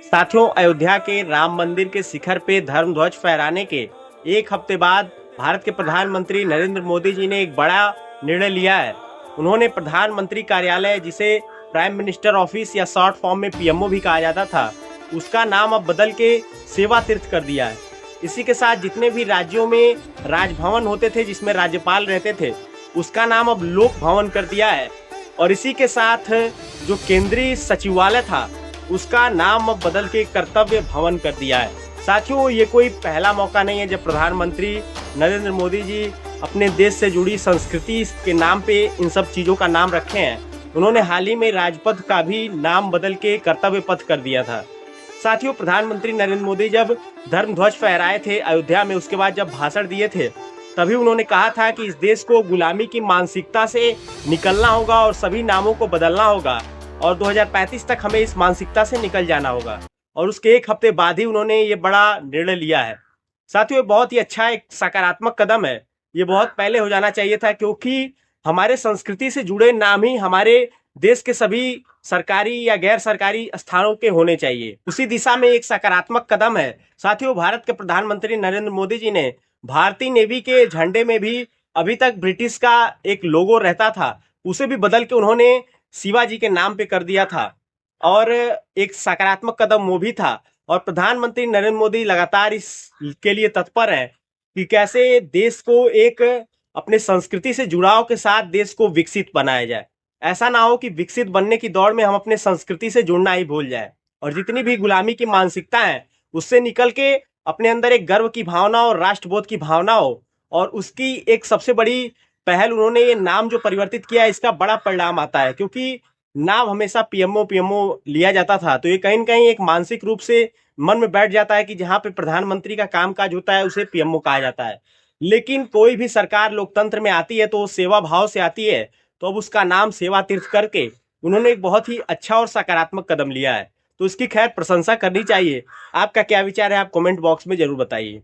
साथियों, अयोध्या के राम मंदिर के शिखर पे धर्म ध्वज फहराने के एक हफ्ते बाद भारत के प्रधानमंत्री नरेंद्र मोदी जी ने एक बड़ा निर्णय लिया है। उन्होंने प्रधानमंत्री कार्यालय, जिसे प्राइम मिनिस्टर ऑफिस या शॉर्ट फॉर्म में पीएमओ भी कहा जाता था, उसका नाम अब बदल के सेवा तीर्थ कर दिया है। इसी के साथ जितने भी राज्यों में राजभवन होते थे जिसमें राज्यपाल रहते थे, उसका नाम अब लोक भवन कर दिया है। और इसी के साथ जो केंद्रीय सचिवालय था, उसका नाम अब बदल के कर्तव्य भवन कर दिया है। साथियों, ये कोई पहला मौका नहीं है जब प्रधानमंत्री नरेंद्र मोदी जी अपने देश से जुड़ी संस्कृति के नाम पे इन सब चीज़ों का नाम रखे हैं। उन्होंने हाल ही में राजपथ का भी नाम बदल के कर्तव्य पथ कर दिया था। साथियों, प्रधानमंत्री नरेंद्र मोदी जब धर्म ध्वज फहराए थे अयोध्या में, उसके बाद जब भाषण दिए थे, तभी उन्होंने कहा था कि इस देश को गुलामी की मानसिकता से निकलना होगा और सभी नामों को बदलना होगा और 2035 तक हमें इस मानसिकता से निकल जाना होगा। और उसके एक हफ्ते बाद ही उन्होंने ये बड़ा निर्णय लिया है। साथियों, ये बहुत ही अच्छा एक सकारात्मक कदम है। ये बहुत पहले हो जाना चाहिए था, क्योंकि हमारे संस्कृति से जुड़े नाम ही हमारे देश के सभी सरकारी या गैर सरकारी स्थानों के होने चाहिए। उसी दिशा में एक सकारात्मक कदम है। साथियों, भारत के प्रधानमंत्री नरेंद्र मोदी जी ने भारतीय नेवी के झंडे में भी अभी तक ब्रिटिश का एक लोगो रहता था, उसे भी बदल के उन्होंने शिवाजी के नाम पे कर दिया था और एक सकारात्मक कदम वो भी था। और प्रधानमंत्री नरेंद्र मोदी लगातार इसके लिए तत्पर है कि कैसे देश को एक अपने संस्कृति से जुड़ाव के साथ देश को विकसित बनाया जाए। ऐसा ना हो कि विकसित बनने की दौड़ में हम अपने संस्कृति से जुड़ना ही भूल जाए और जितनी भी गुलामी की मानसिकता है उससे निकल के अपने अंदर एक गर्व की भावना और राष्ट्रबोध की भावना हो। और उसकी एक सबसे बड़ी पहल उन्होंने ये नाम जो परिवर्तित किया है, इसका बड़ा परिणाम आता है, क्योंकि नाम हमेशा पीएमओ लिया जाता था, तो ये कहीं न कहीं एक मानसिक रूप से मन में बैठ जाता है कि जहाँ पे प्रधानमंत्री का कामकाज होता है उसे पीएमओ कहा जाता है। लेकिन कोई भी सरकार लोकतंत्र में आती है तो सेवा भाव से आती है, तो अब उसका नाम सेवा तीर्थ करके उन्होंने एक बहुत ही अच्छा और सकारात्मक कदम लिया है, तो इसकी खैर प्रशंसा करनी चाहिए। आपका क्या विचार है, आप कमेंट बॉक्स में जरूर बताइए।